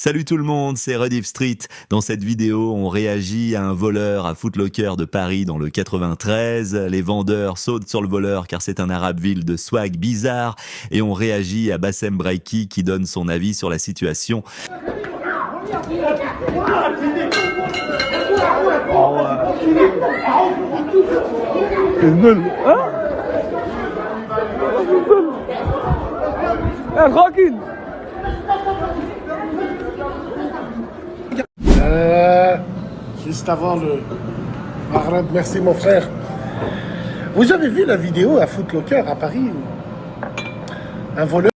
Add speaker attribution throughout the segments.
Speaker 1: Salut tout le monde, c'est Rediff Street. Dans cette vidéo, on réagit à un voleur à Foot Locker de Paris dans le 93. Les vendeurs sautent sur le voleur car c'est un Arabville de swag bizarre. Et on réagit à Bassem Braiki qui donne son avis sur la situation.
Speaker 2: tranquille.
Speaker 3: Juste avant le Maghreb, merci mon frère. Vous avez vu la vidéo à Foot Locker à Paris où un voleur,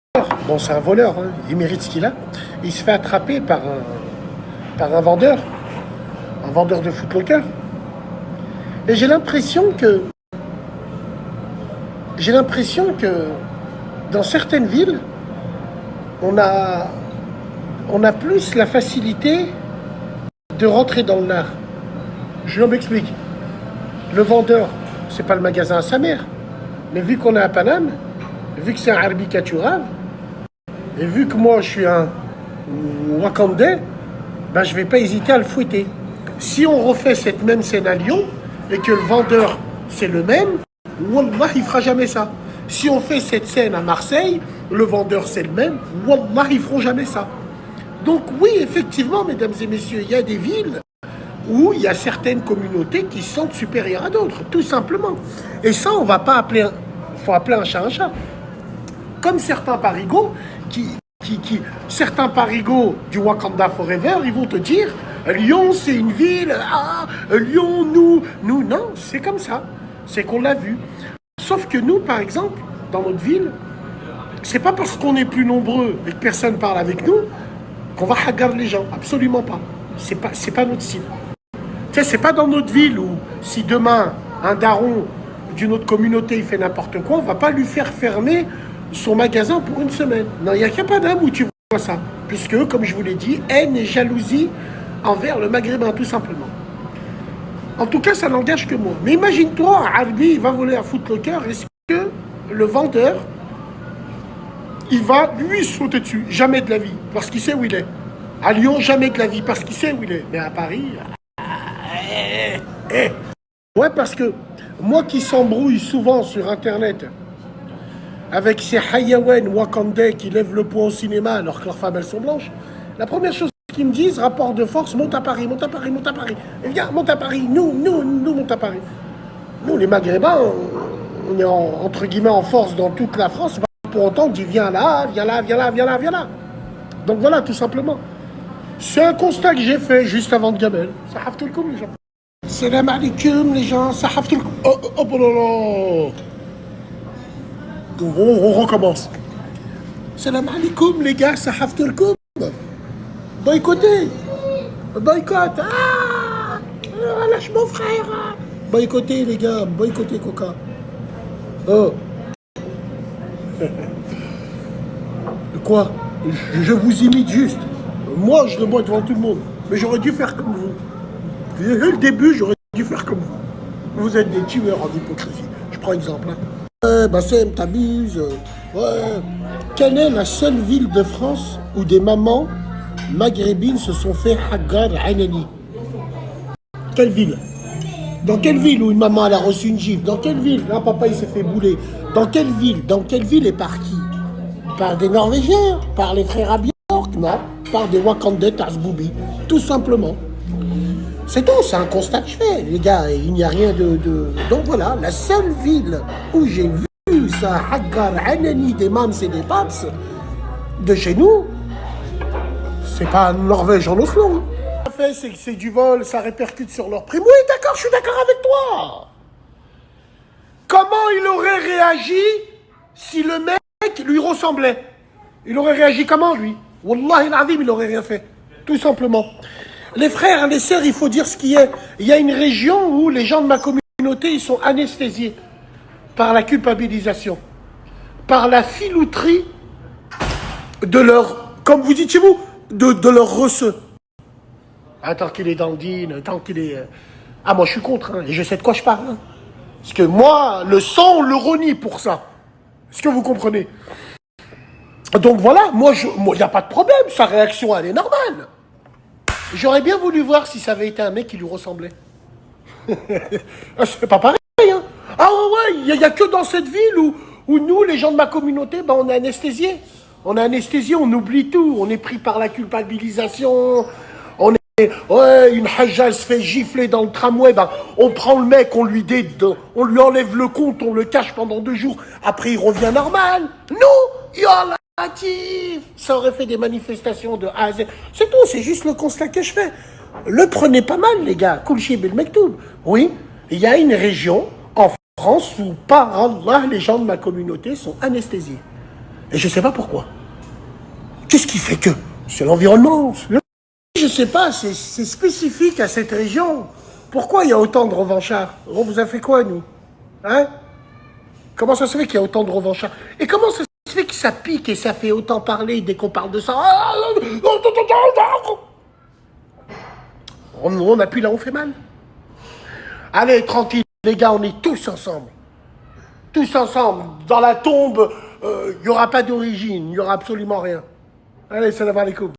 Speaker 3: bon c'est un voleur, hein, il mérite ce qu'il a, il se fait attraper par un vendeur de Foot Locker. Et j'ai l'impression que dans certaines villes, on a plus la facilité de rentrer dans le lard. Je m'explique. Le vendeur, c'est pas le magasin à sa mère. Mais vu qu'on est à Paname, vu que c'est un Arbi Kachurav, et vu que moi je suis un Wakandais, ben je vais pas hésiter à le fouetter. Si on refait cette même scène à Lyon, et que le vendeur c'est le même, Wallah il fera jamais ça. Si on fait cette scène à Marseille, le vendeur c'est le même, Wallah ils feront jamais ça. Donc oui, effectivement, mesdames et messieurs, il y a des villes où il y a certaines communautés qui se sentent supérieures à d'autres, tout simplement. Et ça, on va pas appeler, faut appeler un chat un chat. Comme certains parigots certains parigots du Wakanda Forever, ils vont te dire Lyon, c'est une ville, Lyon, nous, non, c'est comme ça, c'est qu'on l'a vu. Sauf que nous, par exemple, dans notre ville, c'est pas parce qu'on est plus nombreux et que personne parle avec nous qu'on va hagar les gens, absolument pas. C'est pas notre style. Tu sais, c'est pas dans notre ville où si demain un daron d'une autre communauté il fait n'importe quoi, on va pas lui faire fermer son magasin pour une semaine. Non, il n'y a qu'à Paname où tu vois ça. Puisque, comme je vous l'ai dit, haine et jalousie envers le maghrébin, tout simplement. En tout cas, ça n'engage que moi. Mais imagine-toi, Arbi, il va voler à Foot Locker, est-ce que le vendeur, il va lui sauter dessus? Jamais de la vie, parce qu'il sait où il est. À Lyon, jamais de la vie, parce qu'il sait où il est. Mais à Paris, ouais, parce que moi qui s'embrouille souvent sur Internet avec ces hayawan wakandais qui lèvent le poing au cinéma alors que leurs femmes elles sont blanches, la première chose qu'ils me disent, rapport de force, monte à Paris, monte à Paris, monte à Paris. Et viens, monte à Paris, nous, monte à Paris. Nous, les Maghrébins, on est entre guillemets en force dans toute la France, pour autant on dit viens là, viens là, viens là, viens là, viens là. Donc voilà, tout simplement. C'est un constat que j'ai fait juste avant de Gamel. Ça hafte le coup, les gens. Salam alaikum, les gens, ça hafte le coup. Oh là là. On recommence. Salam alaikum, les gars, ça hafte le coup. Boycottez. Boycott. Lâche mon frère. Boycottez, les gars, boycottez, coca. Oh. Quoi? Je vous imite juste. Moi, je le bois devant tout le monde. Mais j'aurais dû faire comme vous. Dès le début, j'aurais dû faire comme vous. Vous êtes des tueurs en hypocrisie. Je prends exemple. Bassem, t'abuses. Ouais. Quelle est la seule ville de France où des mamans maghrébines se sont fait hagar anani? Quelle ville? Dans quelle ville où une maman elle a reçu une gifle? Dans quelle ville? Un papa il s'est fait bouler. Dans quelle ville? Dans quelle ville et par qui? Par des Norvégiens? Par les frères à Björk? Non. Par des Wakandais Tarsboubi. Tout simplement. C'est tout, c'est un constat que je fais, les gars. Il n'y a rien de... Donc voilà, la seule ville où j'ai vu ça, Hagar, Anani, des Mams et des Paps, de chez nous, c'est pas Norvège en Oslo. Ce fait, c'est que c'est du vol, ça répercute sur leur prime. Oui, d'accord, je suis d'accord avec toi. Comment il aurait réagi si le mec lui ressemblait? Il aurait réagi comment, lui? Wallahi al-azim, il aurait rien fait. Tout simplement. Les frères, les sœurs, il faut dire ce qui est. Il y a une région où les gens de ma communauté, ils sont anesthésiés par la culpabilisation, par la filouterie de leur, comme vous dites chez vous, de leur receux. Tant qu'il est dandine, tant qu'il est... moi je suis contre, et je sais de quoi je parle. Parce que moi, le sang, on le renie pour ça. Est-ce que vous comprenez? Donc voilà, moi, il n'y a pas de problème, sa réaction, elle est normale. J'aurais bien voulu voir si ça avait été un mec qui lui ressemblait. C'est pas pareil, hein. Ah ouais, il y a que dans cette ville où nous, les gens de ma communauté, ben, on est anesthésiés. On est anesthésiés, on oublie tout. On est pris par la culpabilisation. Ouais, une hajja, elle se fait gifler dans le tramway, ben, on prend le mec, on lui enlève le compte, on le cache pendant 2 jours. Après, il revient normal. Non, yallah. Ça aurait fait des manifestations de A à Z. C'est tout, c'est juste le constat que je fais. Le prenez pas mal, les gars. Koulchi Bel Mektoub. Oui, il y a une région en France où, par Allah, les gens de ma communauté sont anesthésiés. Et je sais pas pourquoi. Qu'est-ce qui fait que? C'est l'environnement. Je sais pas, c'est spécifique à cette région. Pourquoi il y a autant de revanchards? On vous a fait quoi, nous? Hein? Comment ça se fait qu'il y a autant de revanchards? Et comment ça se fait que ça pique et ça fait autant parler dès qu'on parle de ça? On appuie là, on fait mal. Allez, tranquille, les gars, on est tous ensemble. Tous ensemble. Dans la tombe, il n'y aura pas d'origine, il n'y aura absolument rien. Allez, salam alaikum.